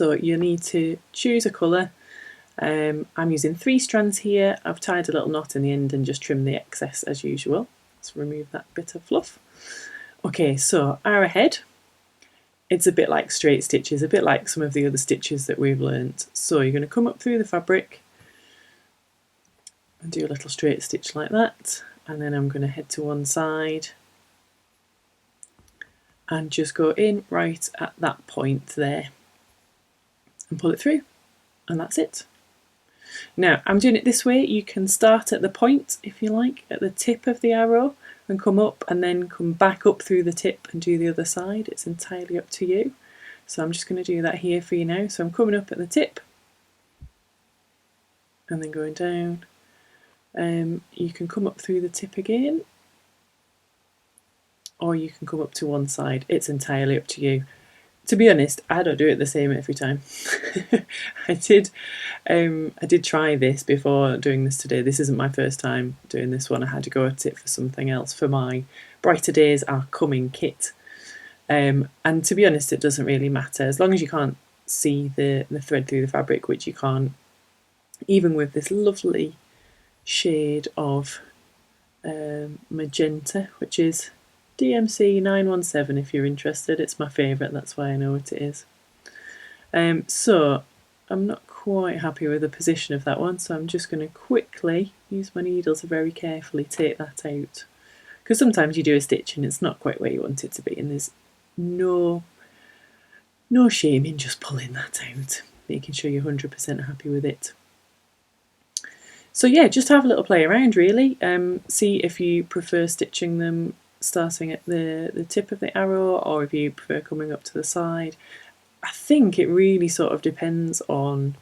So you need to choose a colour. I'm using 3 strands here. I've tied a little knot in the end and just trimmed the excess as usual. Let's remove that bit of fluff. Okay, so Arrowhead. It's a bit like straight stitches, a bit like some of the other stitches that we've learnt. So you're going to come up through the fabric and do a little straight stitch like that, and then I'm going to head to one side and just go in right at that point there and pull it through, and that's it. Now I'm doing it this way. You can start at the point if you like, at the tip of the arrow, and come up and then come back up through the tip and do the other side. It's entirely up to you. So I'm just going to do that here for you now. So I'm coming up at the tip and then going down. You can come up through the tip again, or you can come up to one side. It's entirely up to you. To be honest, I don't do it the same every time. I did try this before doing this today. This isn't my first time doing this one. I had to go at it for something else, for my Brighter Days Are Coming kit. And to be honest, it doesn't really matter. As long as you can't see the thread through the fabric, which you can't, even with this lovely shade of magenta, which is DMC 917 if you're interested. It's my favourite, that's why I know what it is. So I'm not quite happy with the position of that one, so I'm just going to quickly use my needle to very carefully take that out, because sometimes you do a stitch and it's not quite where you want it to be, and there's no shame in just pulling that out, making sure you're 100% happy with it. So yeah, just have a little play around really. See if you prefer stitching them starting at the tip of the arrow, or if you prefer coming up to the side. I think it really sort of depends on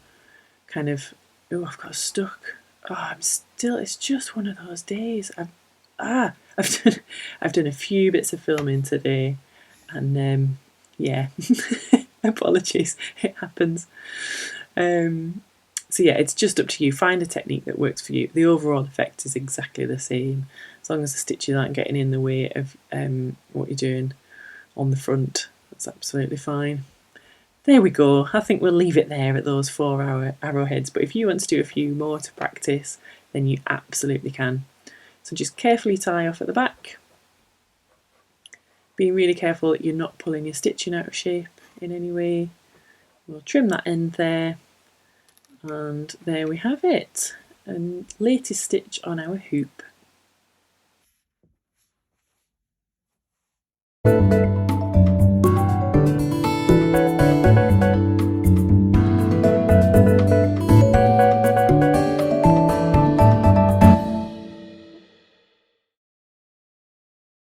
kind of, oh, I've got stuck. Oh, it's just one of those days. I've done a few bits of filming today, and yeah, apologies, it happens. So yeah, it's just up to you. Find a technique that works for you. The overall effect is exactly the same, as long as the stitches aren't getting in the way of what you're doing on the front. That's absolutely fine. There we go. I think we'll leave it there at those 4 arrowheads, but if you want to do a few more to practice, then you absolutely can. So just carefully tie off at the back, being really careful that you're not pulling your stitching out of shape in any way. We'll trim that end there. And there we have it, and latest stitch on our hoop.